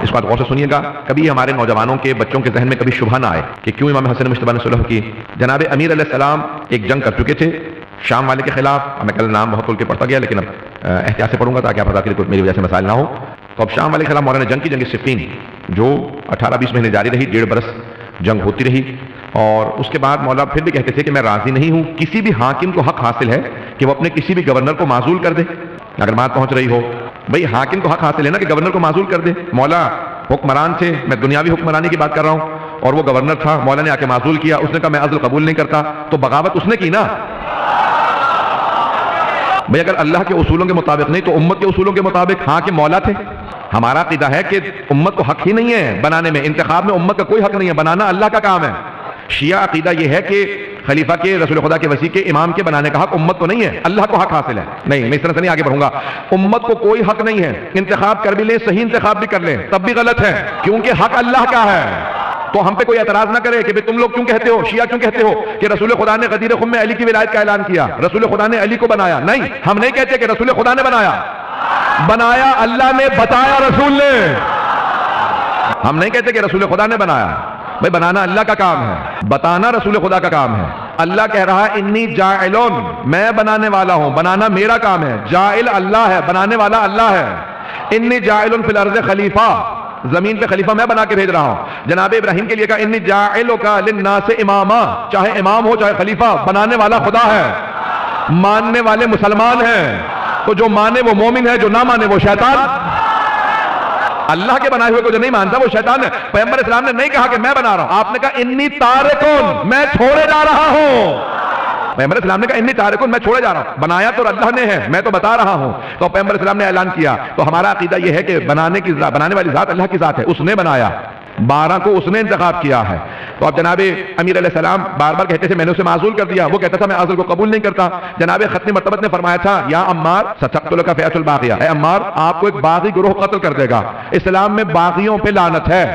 اس بات غور سے سنیے گا، کبھی ہمارے نوجوانوں کے بچوں کے ذہن میں کبھی شبہ نہ آئے کہ کیوں امام حسن مجتبیٰ نے صلح کی۔ جناب امیر علیہ السلام ایک جنگ کر چکے تھے شام والے کے خلاف، میں کل نام بہت کھول کے پڑھتا گیا لیکن اب احتیاط سے پڑھوں گا تاکہ آپ حضرات کے لیے میری وجہ سے مسائل نہ ہو۔ تو اب شام والے کے خلاف مولانا نے جنگ کی، جنگ صفین، جو 18-20 مہینے جاری رہی، 1.5 برس جنگ ہوتی رہی، اور اس کے بعد مولا پھر بھی کہتے تھے کہ میں راضی نہیں ہوں، کسی بھی حاکم کو حق حاصل ہے کہ وہ اپنے کسی بھی گورنر کو معزول کر دے۔ اگر بات پہنچ رہی ہو بھئی حاکم کو حق حاصل ہے نا کہ گورنر کو معزول کر دے۔ مولا حکمران تھے، میں دنیاوی حکمرانی کی بات کر رہا ہوں، اور وہ گورنر تھا، مولا نے آ کے معزول کیا، اس نے کہا میں عزل قبول نہیں کرتا، تو بغاوت اس نے کی نا۔ بھئی اگر اللہ کے اصولوں کے مطابق نہیں تو امت کے اصولوں کے مطابق ہاں کہ مولا تھے۔ ہمارا عقیدہ ہے کہ امت کو حق ہی نہیں ہے بنانے میں، انتخاب میں امت کا کوئی حق نہیں ہے، بنانا اللہ کا کام ہے۔ شیعہ عقیدہ یہ ہے کہ خلیفہ کے، رسول خدا کے، وسیع کے، امام کے بنانے کا حق امت کو نہیں ہے، اللہ کو حق حاصل ہے۔ نہیں، میں اس طرح سے نہیں آگے بڑھوں گا۔ امت کو کوئی حق نہیں ہے، انتخاب کر بھی لیں، صحیح انتخاب بھی کر لیں، تب بھی غلط ہے، کیونکہ حق اللہ کا ہے۔ تو ہم پہ کوئی اعتراض نہ کرے کہ تم لوگ کیوں کہتے ہو، شیعہ کیوں کہتے ہو کہ رسول خدا نے غدیر خم میں علی کی ولایت کا اعلان کیا، رسول خدا نے علی کو بنایا۔ نہیں، ہم نہیں کہتے کہ رسول خدا نے بنایا، بنایا اللہ نے، بتایا رسول نے۔ ہم نہیں کہتے کہ رسول خدا نے بنایا، بھائی بنانا اللہ کا کام ہے، بتانا رسول خدا کا کام ہے۔ اللہ کہہ رہا ہے انی جاعلون، میں بنانے والا ہوں، بنانا میرا کام ہے، جاعل اللہ ہے، بنانے والا اللہ ہے۔ انی جاعلون فی الارض خلیفہ، زمین پہ خلیفہ میں بنا کے بھیج رہا ہوں۔ جناب ابراہیم کے لیے کہا انی جاعلک للناس اماما، چاہے امام ہو چاہے خلیفہ، بنانے والا خدا ہے، ماننے والے مسلمان ہیں، تو جو مانے وہ مومن ہے، جو نہ مانے وہ شیطان۔ اللہ کے بنائے ہوئے کو جو نہیں مانتا وہ شیطان ہے۔ پیغمبر اسلام نے نہیں کہا کہ میں بنا رہا ہوں، آپ نے کہا انی تارکون، میں چھوڑے جا رہا ہوں۔ پیغمبر اسلام نے کہا انی تارکون، میں چھوڑے جا رہا ہوں، بنایا تو اللہ نے ہے، میں تو بتا رہا ہوں۔ تو پیغمبر اسلام نے اعلان کیا، تو ہمارا عقیدہ یہ ہے کہ بنانے والی ذات اللہ کی ذات ہے، اس نے بنایا، 12 کو اس نے انتخاب کیا ہے۔ تو اب جناب امیر علیہ السلام بار بار کہتے تھے میں نے اسے معزول کر دیا، وہ کہتا تھا میں عزل کو قبول نہیں کرتا۔ جناب ختم مرتبت نے فرمایا تھا یا عمار ستقتلک فئۃ الباغیہ، اے عمار آپ کو ایک باغی گروہ قتل کر دے گا۔ اسلام میں باغیوں پہ لعنت ہے۔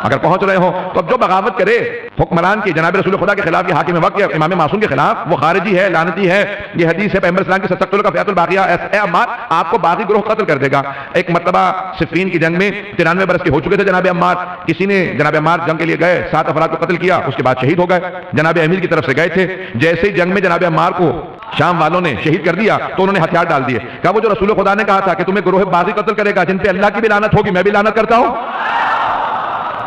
اگر پہنچ رہے ہو تو اب جو بغاوت کرے حکمران کی، جناب رسول خدا کے خلاف یا حاکم وقت یا امام معصوم کے خلاف، وہ خارجی ہے، لعنتی ہے۔ یہ حدیث ہے پیغمبر اسلام کی ستقتلک فئۃ الباغیہ، اے عمار آپ کو باغی گروہ قتل کر دے گا۔ ایک مرتبہ صفین کی جنگ میں 93 برس کے ہو چکے تھے جناب عمار، کسی نے جناب عمار جنگ کے لیے گئے، 7 افراد کو قتل کیا، اس کے بعد شہید ہو گئے، جناب امیر کی طرف سے گئے تھے۔ جیسے ہی جنگ میں جناب عمار کو شام والوں نے شہید کر دیا تو انہوں نے ہتھیار ڈال دیے، کہا وہ جو رسول خدا نے کہا تھا کہ تمہیں گروہ باغی قتل کرے گا جن پہ اللہ کی بھی لعنت ہوگی، میں بھی لعنت کرتا ہوں۔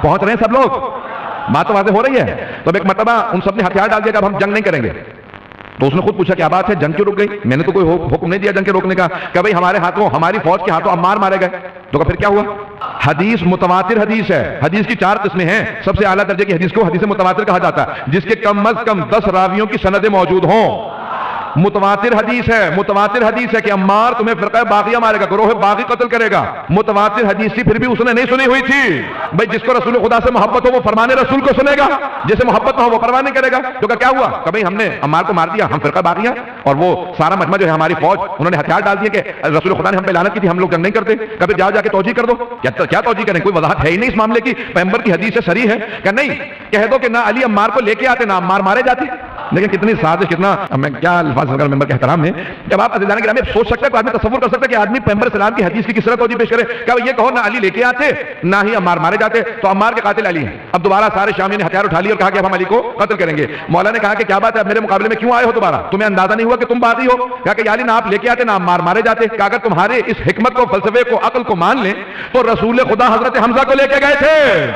پہنچ رہے ہیں سب لوگ، بات تو واضح ہو رہی ہے۔ تو ایک مرتبہ ان سب نے ہتھیار ڈال دیا کہ اب ہم جنگ نہیں کریں گے۔ تو اس نے خود پوچھا کیا بات ہے، جنگ کیوں رک گئی؟ میں نے تو کوئی حکم نہیں دیا جنگ کے روکنے کا۔ کہ بھائی ہمارے ہاتھوں، ہماری فوج کے ہاتھوں عمار مارے گئے۔ تو پھر کیا ہوا؟ حدیث متواتر حدیث ہے، حدیث کی 4 قسمیں ہیں۔ سب سے اعلیٰ درجے کی حدیث کو حدیث متواتر کہا جاتا ہے، جس کے کم از کم 10 راویوں کی سندیں موجود ہوں۔ متواتر حدیث ہے، متواتر حدیث ہے کہ عمار تمہیں فرقہ باغیہ مارے گا، گروہ باغی قتل کرے گا۔ متواتر حدیث تھی، پھر بھی اس نے نہیں سنی ہوئی تھی۔ بھائی جس کو رسول خدا سے محبت ہو وہ فرمان رسول کو سنے گا، جسے محبت نہ ہو وہ پرواہ نہیں کرے گا۔ تو کیا ہوا کہ بھائی ہم نے عمار کو مار دیا، ہم فرقہ باغیہ، اور وہ سارا مجمع جو ہے ہماری فوج، انہوں نے ہتھیار ڈال دیے کہ رسول خدا نے ہم پہ لعنت کی تھی، ہم لوگ جنگ نہیں کرتے۔ کبھی جاؤ جا کے توجیہ کر دو۔ کیا توجیہ کریں؟ کوئی وضاحت ہے ہی نہیں اس معاملے کی، پیغمبر کی حدیث سے صریح ہے کہ نہیں، کہہ دو کہ نہ علی عمار کو لے کے آتے نہ عمار مارے جاتے۔ لیکن کتنی سازش، کتنا میں کیا الفاظ ممبر کے احترام میں، جب آپ عزیزان گرامی سوچ سکتے ہیں، کوئی آدمی تصور کر سکتا ہے کہ آدمی پیغمبر اسلام کی حدیث کی کس طرح توجیہ پیش کرے؟ کیا یہ کہو نہ علی لے کے آتے نہ ہی عمار مارے جاتے، تو عمار کے قاتل علی ہیں۔ اب دوبارہ سارے شامی نے ہتھیار اٹھا لیے اور کہا کہ اب ہم علی کو قتل کریں گے۔ مولا نے کہا کہ کیا بات ہے، میرے مقابلے میں کیوں آئے ہو دوبارہ؟ تمہیں اندازہ نہیں ہوا کہ تم باغی ہو؟ کہا کہ علی نہ آپ لے کے آتے نہ عمار مارے جاتے۔ کہ اگر تمہارے اس حکمت کو، فلسفے کو، عقل کو مان لیں تو رسول خدا حضرت حمزہ کو لے کے گئے تھے۔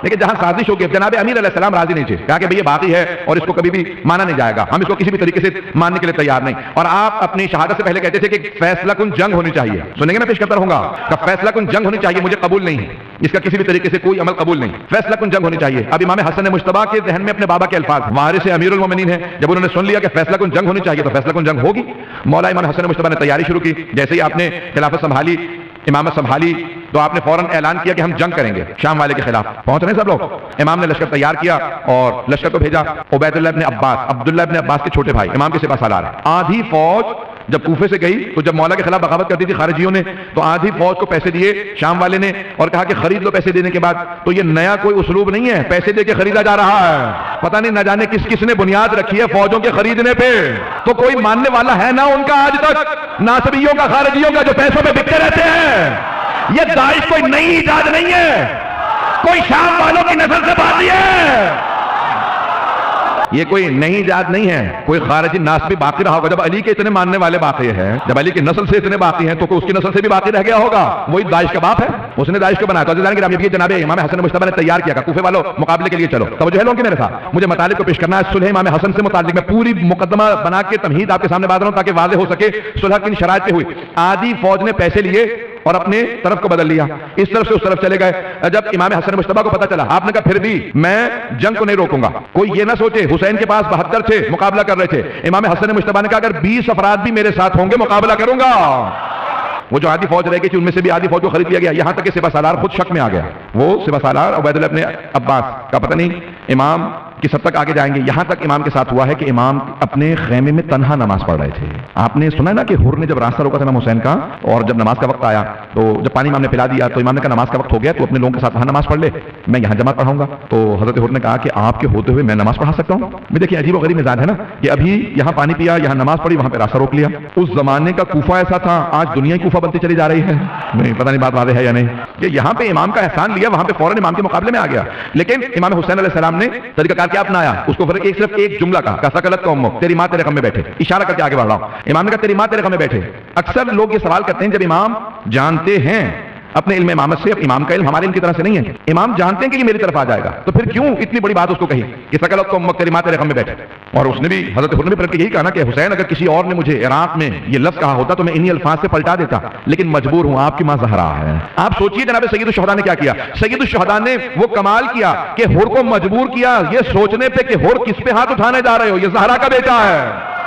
لیکن جہاں سازش ہوگی، جناب امیر علیہ السلام راضی نہیں تھے، کہا کہ بھئی یہ باغی ہے اور اس کو کبھی بھی مانا نہیں جائے گا، ہم اس کو کسی بھی طریقے سے ماننے کے لیے تیار نہیں۔ اور آپ اپنی شہادت سے پہلے کہتے تھے کہ فیصلہ کن جنگ ہونی چاہیے، سنیں گے میں پیش کرتا رہوں گا کہ فیصلہ کن جنگ ہونی چاہیے، مجھے قبول نہیں ہے اس کا کسی بھی طریقے سے کوئی عمل قبول نہیں، فیصلہ کن جنگ ہونی چاہیے۔ اب امام حسن مجتبیٰ کے ذہن میں اپنے بابا کے الفاظ، وارث امیر المومنین ہیں، جب انہوں نے سن لیا کہ فیصلہ کن جنگ ہونی چاہیے تو فیصلہ کن جنگ ہوگی۔ مولا امام حسن مجتبیٰ نے تیاری شروع کی، جیسے ہی آپ نے خلافت سنبھالی، امامت سنبھالی، تو آپ نے فوراً اعلان کیا کہ ہم جنگ کریں گے شام والے کے خلاف۔ پہنچ رہے ہیں سب لوگ؟ امام نے لشکر تیار کیا اور لشکر کو بھیجا۔ عبید اللہ ابن عباس، عبداللہ ابن عباس کے چھوٹے بھائی، امام کے سپہ سالار ہیں۔ آدھی فوج جب کوفے سے گئی تو جب مولا کے خلاف بغاوت کرتی تھی خارجیوں نے، تو آدھی فوج کو پیسے دیے شام والے نے اور کہا کہ خرید لو پیسے دینے کے بعد۔ تو یہ نیا کوئی اسلوب نہیں ہے، پیسے دے کے خریدا جا رہا ہے۔ پتہ نہیں نہ جانے کس کس نے بنیاد رکھی ہے فوجوں کے خریدنے پہ، تو کوئی ماننے والا ہے نہ ان کا آج تک، ناصبیوں کا، خارجیوں کا، جو پیسوں پہ بکتے رہتے ہیں۔ یہ داعش کوئی نئی ایجاد نہیں ہے، کوئی شام والوں کی نسل سے باقی ہے، یہ کوئی نئی ایجاد نہیں ہے، کوئی خارجی ناس بھی باقی رہا ہوگا۔ جب علی کے اتنے ماننے والے باقی ہیں، جب علی کی نسل سے اتنے باقی ہیں، تو اس کی نسل سے بھی باقی رہ گیا ہوگا، وہی داعش کا باپ ہے، اس نے داعش کو بنایا۔ تو یہ جناب امام حسن مجتبی نے تیار کیا، کوفے والوں مقابلے کے لیے چلو، توجہ ہے لوگوں کی میرے ساتھ، مجھے مطالب کو پیش کرنا ہے صلح امام حسن سے متعلق۔ میں پوری مقدمہ بنا کے تمہید آپ کے سامنے بات رہا ہوں تاکہ واضح ہو سکے صلح کن شرائط پہ ہوئی۔ آدھی فوج نے پیسے لیے اور اپنے طرف کو بدل لیا، اس طرف سے اس طرف چلے گئے۔ جب امام حسن مجتبی کو پتا چلا، آپ نے کہا پھر بھی میں جنگ کو نہیں روکوں گا۔ کوئی یہ نہ سوچے حسین کے پاس 72 تھے، مقابلہ کر رہے تھے، امام حسن مجتبی نے کہا اگر 20 افراد بھی میرے ساتھ ہوں گے مقابلہ کروں گا۔ وہ جو آدھی فوج رہ گئی تھی ان میں سے بھی آدھی فوج کو خرید لیا گیا، یہاں تک کہ سپہ سالار خود شک میں آ گیا۔ وہ سپہ سالار عبید اللہ ابن عباس کا پتہ نہیں امام کس حد تک آگے جائیں گے، یہاں تک امام کے ساتھ ہوا ہے کہ امام اپنے خیمے میں تنہا نماز پڑھ رہے تھے۔ آپ نے سنا نا کہ حر نے جب راستہ روکا تھا امام حسین کا، اور جب نماز کا وقت آیا تو جب پانی امام نے پلا دیا تو امام نے کہا نماز کا وقت ہو گیا تو اپنے لوگوں کے ساتھ وہاں نماز پڑھ لے، میں یہاں جماعت پڑھاؤں گا۔ تو حضرت حر نے کہا کہ آپ کے ہوتے ہوئے میں نماز پڑھا سکتا ہوں؟ میں دیکھیے عجیب و غریب مزاج ہے نا کہ ابھی یہاں پانی پیا، یہاں نماز پڑھی، وہاں پہ راستہ روک لیا۔ اس زمانے کا کوفہ ایسا تھا، آج دنیا کی کوفہ بنتی چلی جا رہی ہے، نہیں پتہ نہیں بات واضح ہے یا نہیں، کہ یہاں پہ امام کا احسان لیا، وہاں پہ فوراً امام کے مقابلے میں آ گیا۔ لیکن امام حسین علیہ السلام نے طریقہ کار کیا اپنایا؟ اس کو صرف ایک جملہ کہا سکلت قوم، تیری ماں تیرے غم میں بیٹھے، اشارہ کر کے آگے بڑھ رہا ہوں۔ امام نے کہا تیری ماں تیرے غم میں بیٹھے۔ اکثر لوگ یہ سوال کرتے ہیں جب امام جانتے ہیں اپنے علم امامت سے، امام کا علم ہمارے علم کی طرح سے نہیں ہے، امام جانتے ہیں کہ یہ میری طرف آ جائے گا، تو پھر کیوں اتنی بڑی بات اس کو کہی کہ سکلت قوم تیری ماں تیرے غم میں بیٹھے؟ اور اس نے بھی حضرت حسن نے بھی یہی کہا نا کہ حسین اگر کسی اور نے مجھے عراق میں یہ لفظ کہا ہوتا تو میں انہی الفاظ سے پلٹا دیتا، لیکن مجبور ہوں، آپ کی ماں زہرا ہے۔ آپ سوچئے جناب سید الشہداء نے کیا کیا؟ سید الشہداء نے وہ کمال کیا کہ حر کو مجبور کیا یہ سوچنے پہ کہ حر کس پہ ہاتھ اٹھانے جا رہے ہو، یہ زہرا کا بیٹا ہے،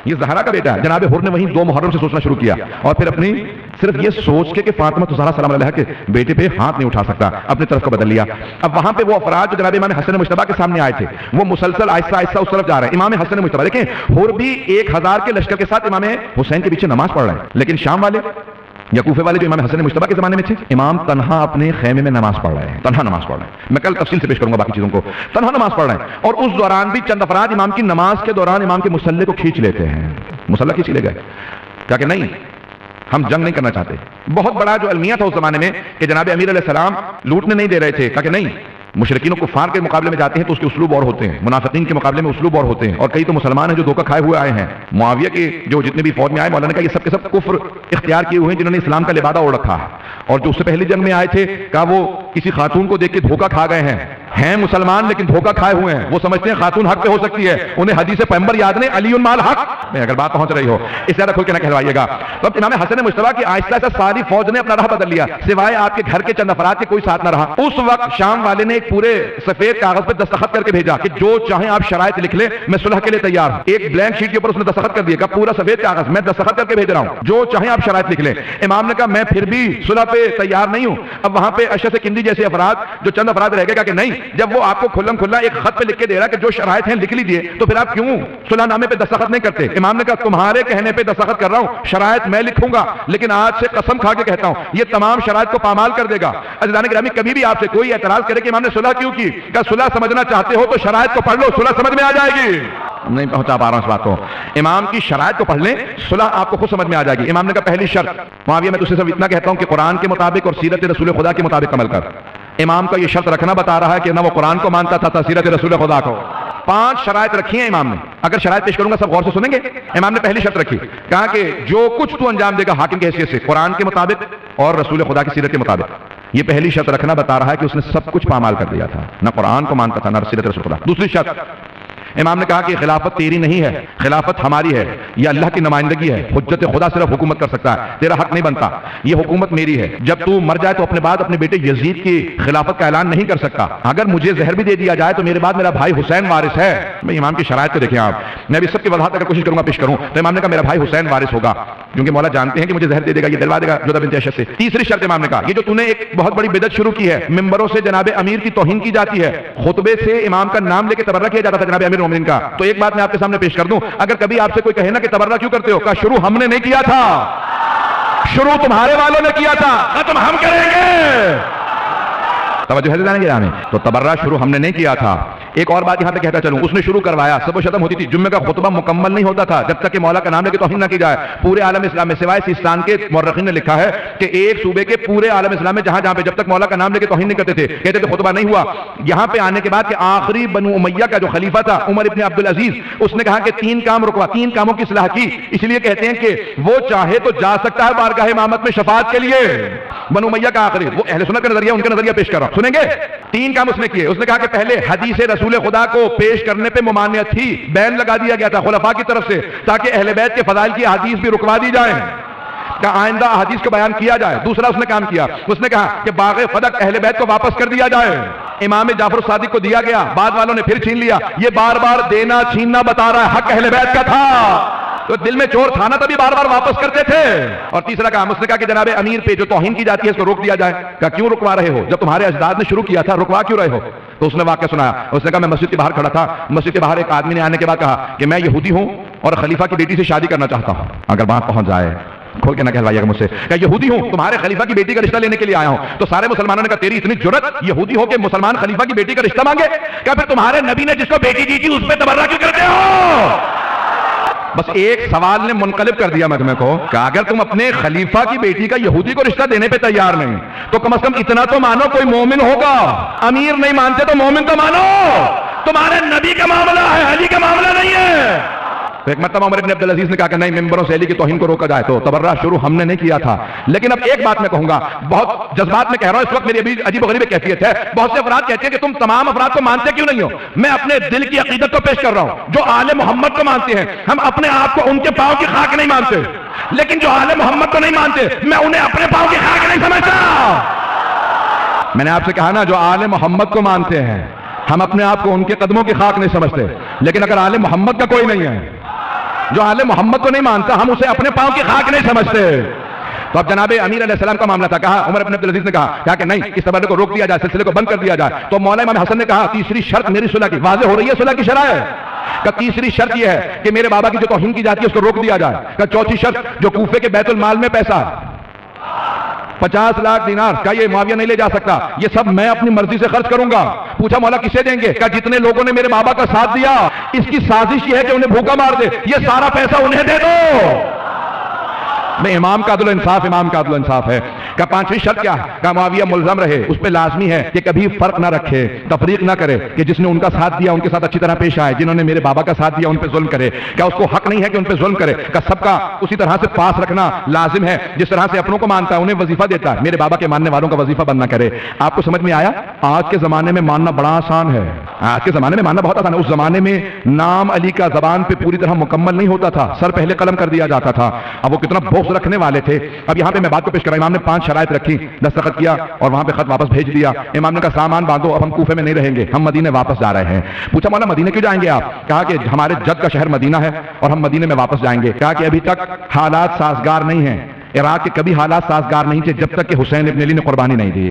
یہ زہرا کا بیٹا ہے۔ جناب حر نے وہیں 2 محرم سے سوچنا شروع کیا، اور پھر اپنی صرف یہ سوچ کے کہ فاطمہ زہرا سلام علیہا کے بیٹے پہ ہاتھ نہیں اٹھا سکتا، اپنی طرف کو بدل لیا۔ اب وہاں پہ وہ افراد جو جناب امام حسن مجتبی کے سامنے آئے تھے وہ مسلسل آہستہ آہستہ اس طرف جا رہے ہیں۔ امام حسن مجتبی دیکھیں حر بھی 1000 کے لشکر کے ساتھ امام حسین کے پیچھے نماز پڑھ رہے ہیں، لیکن شام والے یا کوفے والے جو امام حسن مجتبی کے زمانے میں تھے، امام تنہا اپنے خیمے میں نماز پڑھ رہے ہیں، تنہا نماز پڑھ رہے ہیں۔ میں کل تفصیل سے پیش کروں گا باقی چیزوں کو، تنہا نماز پڑھ رہے ہیں، اور اس دوران بھی چند افراد امام کی نماز کے دوران امام کے مصلے کو کھینچ لیتے ہیں، مصلہ کھینچ لے گئے، کہا کہ نہیں ہم جنگ نہیں کرنا چاہتے۔ بہت بڑا جو المیہ تھا اس زمانے میں کہ جناب امیر علیہ السلام لوٹنے نہیں دے رہے تھے، کہا کہ نہیں مشرکین و کفار کے مقابلے میں جاتے ہیں تو اس کے اسلوب اور ہوتے ہیں، منافقین کے مقابلے میں اسلوب اور ہوتے ہیں، اور کئی تو مسلمان ہیں جو دھوکہ کھائے ہوئے آئے ہیں۔ معاویہ کے جو جتنے بھی فوج میں آئے، مولانا نے کہا یہ سب کے سب کفر اختیار کیے ہوئے ہیں جنہوں نے اسلام کا لبادہ اوڑھ رکھا ہے، اور جو اس سے پہلی جنگ میں آئے تھے کہا وہ کسی خاتون کو دیکھ کے دھوکہ کھا گئے ہیں مسلمان لیکن دھوکہ کھائے ہوئے ہیں، وہ سمجھتے ہیں خاتون حق پہ ہو سکتی ہے، انہیں حدیث پیغمبر یاد نہیں علی مال حق میں، اگر بات پہنچ رہی ہو اس زیادہ کھل کے نہ کہلوائیے گا۔ تو اب امام حسن مجتبی کی آہستہ آہستہ ساری فوج نے اپنا راہ بدل لیا، سوائے آپ کے گھر کے چند افراد کے کوئی ساتھ نہ رہا۔ اس وقت شام والے نے ایک پورے سفید کاغذ پہ دستخط کر کے بھیجا کہ جو چاہیں آپ شرائط لکھ لیں، میں صلح کے لیے تیار ہوں۔ ایک بلینک شیٹ کے اوپر اس نے دستخط کر دیا کہ پورا سفید کاغذ میں دستخط کر کے بھیج رہا ہوں، جو چاہیں آپ شرائط لکھ لیں۔ امام نے کہا میں پھر بھی صلح پہ تیار نہیں ہوں۔ اب وہاں پہ اشعث کندی جیسے افراد جو چند افراد رہ گئے کہا کہ نہیں، جب وہ آپ کو کھلم کھلا ایک خط پہ لکھ کے دے رہا کہ جو شرائط ہیں لکھ لیجئے تو پھر آپ کیوں صلح نامے پہ دستخط نہیں کرتے؟ امام نے کہا تمہارے کہنے پہ دستخط کر رہا ہوں، شرائط میں لکھوں گا، لیکن آج سے قسم کھا کے کہتا ہوں یہ تمام شرائط کو پامال کر دے گا۔ عزیزان گرامی کبھی بھی آپ سے کوئی اعتراض کرے کہ امام نے صلح کیوں کی، کہ صلح سمجھنا چاہتے ہو تو شرائط کو پڑھ لو، صلح سمجھ میں آ جائے گی۔ نہیں پہنچا پا رہا ہوں اس بات کو، امام کی شرائط کو پڑھ لیں، صلح آپ کو خود سمجھ میں آ جائے گی۔ امام نے کہا پہلی شرط معاویہ میں تجھ سے صرف اتنا کہتا ہوں کہ قرآن کے مطابق اور سیرت رسول خدا کے مطابق عمل کر۔ امام کا یہ شرط رکھنا بتا رہا ہے کہ نہ وہ قرآن کو مانتا تھا سیرت رسول خدا کو۔ 5 شرائط رکھی ہیں امام نے، اگر شرائط پیش کروں گا سب غور سے سنیں گے۔ امام نے پہلی شرط رکھی، کہا کہ جو کچھ تو انجام دے گا حاکم کی حیثیت سے قرآن کے مطابق اور رسول خدا کی سیرت کے مطابق۔ یہ پہلی شرط رکھنا بتا رہا ہے کہ اس نے سب کچھ پامال کر دیا تھا، نہ قرآن کو مانتا تھا نہ سیرت رسول خدا۔ دوسری شرط امام نے کہا کہ خلافت تیری نہیں ہے، خلافت ہماری ہے، یہ اللہ کی نمائندگی ہے، حجت خدا صرف حکومت کر سکتا ہے، تیرا حق نہیں بنتا، یہ حکومت میری ہے، جب تو مر جائے تو اپنے بعد اپنے بیٹے یزید کی خلافت کا اعلان نہیں کر سکتا، اگر مجھے زہر بھی دے دیا جائے تو میرے بعد میرا بھائی حسین وارث ہے۔ میں امام کی شرائط کو دیکھیں آپ، میں بھی سب کی وضاحت اگر کوشش کروں گا پیش کروں تو امام نے کہا میرا بھائی حسین وارث ہوگا، کیونکہ مولا جانتے ہیں کہ مجھے زہر دے دے گا، یہ دلوا دے گا جودہ بنت اشد سے۔ تیسری شرط امام نے کہا یہ جو تو نے ایک بہت بڑی بدعت شروع کی ہے، ممبروں سے جناب امیر کی توہین کی جاتی ہے، خطبے سے امام کا نام لے کے تبرہ کیا جاتا تھا جناب امیر المومنین کا، تو ایک بات میں آپ کے سامنے پیش کر دوں، اگر کبھی آپ سے کوئی کہے نا کہ تبرہ کیوں کرتے ہو، کہا شروع ہم نے نہیں کیا تھا، شروع تمہارے والوں نے کیا تھا، ختم ہم کریں گے۔ توجہ ہے جانے گرامی. تو تبرہ شروع ہم نے نہیں کیا تھا. ایک اور بات یہاں پہ کہتا چلوں, اس نے شروع کروایا, سب و شتم ہوتی تھی, جمعے کا خطبہ مکمل نہیں ہوتا تھا جب تک کہ مولا کا نام لے کے توہین نہ کی جائے. پورے عالم اسلام میں سوائے سیستان کے مورخین نے لکھا ہے کہ ایک صوبے کے پورے عالم اسلام میں جہاں پہ جب تک مولا کا نام لے کے توہین نہیں کرتے تھے, کہتے تھے خطبہ نہیں ہوا. یہاں پہ آنے کے بعد کہ آخری بنو امیہ کا جو خلیفہ تھا عمر ابن عبد العزیز, اس نے کہا کہ 3 کام رکوا, 3 کاموں کی اصلاح کی. اس لیے کہتے ہیں کہ وہ چاہے تو جا سکتا ہے بارگاہ امامت میں شفاعت کے لیے. بنو امیہ کا آخری, وہ اہل سنت کا نظریہ, ان کا نظریہ پیش کر رہا ہوں, سنیں گے. 3 کام اس نے کیے. اس نے کہا کہ پہلے حدیث رسول خدا کو پیش کرنے پہ ممانعت تھی, بین لگا دیا گیا تھا خلفاء کی طرف سے تاکہ اہل بیت کے فضائل کی حدیث بھی رکوا دی جائیں, کہ آئندہ حدیث کو بیان کیا جائے. دوسرا اس نے کام کیا, اس نے کہا کہ باغ فدق اہل بیت کو واپس کر دیا جائے. امام جعفر صادق کو دیا گیا, بعد والوں نے پھر چھین لیا. یہ بار بار دینا چھیننا بتا رہا ہے حق اہل بیت کا تھا, تو دل میں چور تھا نا تبھی بار بار واپس کرتے تھے. اور تیسرا کام اس نے کہا کہ جناب امیر پہ جو توہین کی جاتی ہے اس کو روک دیا جائے. کہا کیوں رکوا رہے ہو, جب تمہارے اجداد نے شروع کیا تھا رکوا کیوں رہے ہو؟ تو اس نے واقعہ سنایا. اس نے کہا میں مسجد کے باہر کھڑا تھا, مسجد کے باہر ایک آدمی نے آنے کے بعد کہا کہ میں یہودی ہوں اور خلیفہ کی بیٹی سے شادی کرنا چاہتا ہوں. اگر بات پہنچ جائے, کھول کے نہ کہلوائیے گا مجھ سے, کہ یہودی ہوں تمہارے خلیفہ کی بیٹی کا رشتہ لینے کے لیے آیا ہوں. تو سارے مسلمانوں نے کہا تیری اتنی جرت, یہودی ہو کہ مسلمان خلیفہ کی بیٹی کا رشتہ مانگے؟ کیا پھر تمہارے نبی نے جس کو بیٹی دی تھی اس پہ تبرہ کیوں کرتے ہو؟ بس ایک سوال نے منقلب کر دیا میں تمہیں کو, کہ اگر تم اپنے خلیفہ کی بیٹی کا یہودی کو رشتہ دینے پہ تیار نہیں تو کم از کم اتنا تو مانو کوئی مومن ہوگا. امیر نہیں مانتے تو مومن تو مانو. تمہارے نبی کا معاملہ ہے, علی کا معاملہ نہیں ہے. ایک مرتبہ عمر ابن عبد العزیز نے کہا کہ نہیں, ممبروں سے علی کی توہین کو روکا جائے. تو تبرہ شروع ہم نے نہیں کیا تھا. لیکن اب ایک بات میں کہوں گا, بہت جذبات میں کہہ رہا ہوں, اس وقت میری ابھی عجیب و غریب کیفیت ہے. بہت سے افراد کہتے ہیں کہ تم تمام افراد کو مانتے کیوں نہیں ہو. میں اپنے دل کی عقیدت کو پیش کر رہا ہوں. جو آل محمد کو مانتے ہیں, ہم اپنے آپ کو ان کے پاؤں کی خاک نہیں مانتے. لیکن جو آل محمد کو نہیں مانتے, میں انہیں اپنے پاؤں کی خاک نہیں سمجھتا. میں نے آپ سے کہا نا, جو آل محمد کو مانتے ہیں ہم اپنے آپ کو ان کے قدموں کی خاک نہیں سمجھتے. لیکن اگر آل محمد کا کوئی نہیں ہے, جو آل محمد کو نہیں مانتا, ہم اسے اپنے پاؤں کی خاک نہیں سمجھتے. تو اب جناب امیر علیہ السلام کا معاملہ تھا. کہا عمر بن عبد العزیز نے کہا کہ نہیں, اس تبرہ کو روک دیا جائے, سلسلے کو بند کر دیا جائے. تو مولا امام حسن نے کہا تیسری شرط میری صلح کی, واضح ہو رہی ہے صلح کی شرائط, کہ تیسری شرط یہ ہے کہ میرے بابا کی جو توہین کی جاتی ہے اس کو روک دیا جائے. کہ چوتھی شرط, جو کوفے کے بیت المال میں پیسہ 50 لاکھ دینار کا یہ معاویہ نہیں لے جا سکتا, یہ سب میں اپنی مرضی سے خرچ کروں گا. پوچھا مولا کسے دیں گے؟ کہ جتنے لوگوں نے میرے بابا کا ساتھ دیا, اس کی سازش یہ ہے کہ انہیں بھوکا مار دے, یہ سارا پیسہ انہیں دے دو. میں امام کا عدل و انصاف, امام کا عدل و انصاف ہے. کہ 5ویں شرط کیا ہے؟ کہ معاویہ ملزم رہے, اس پہ لازمی ہے کہ کبھی فرق نہ رکھے, تفریق نہ کرے, کہ جس نے ان کا ساتھ دیا ان کے ساتھ اچھی طرح پیش آئے, جنہوں نے میرے بابا کا ساتھ دیا ان پہ ظلم کرے. کیا اس کو حق نہیں ہے کہ ان پہ ظلم کرے؟ کہ سب کا اسی طرح سے پاس رکھنا لازم ہے, جس طرح سے اپنوں کو مانتا ہے انہیں وظیفہ دیتا ہے, میرے بابا کے ماننے والوں کا وظیفہ بننا کرے. آپ کو سمجھ میں آیا؟ آج کے زمانے میں ماننا بڑا آسان ہے, آج کے زمانے میں ماننا بہت آسان ہے. اس زمانے میں نام علی کا زبان پہ پوری طرح مکمل نہیں ہوتا تھا, سر پہلے قلم کر دیا جاتا تھا. اب وہ کتنا بغض رکھنے والے تھے. اب یہاں پہ میں بات کو پیش کر رہا ہوں. امام نے 5 شرائط رکھی, دستخط کیا اور وہاں پہ خط واپس بھیج دیا. امام نے کہا سامان باندھو, اب ہم کوفے میں نہیں رہیں گے, ہم مدینے واپس جا رہے ہیں. پوچھا مولا مدینے کیوں جائیں گے آپ؟ کہا کہ ہمارے جد کا شہر مدینہ ہے اور ہم مدینے میں واپس جائیں گے. کہا کہ ابھی تک حالات سازگار نہیں ہیں, عراق کے کبھی حالات سازگار نہیں تھے جب تک کہ حسین ابن علی نے قربانی نہیں دی.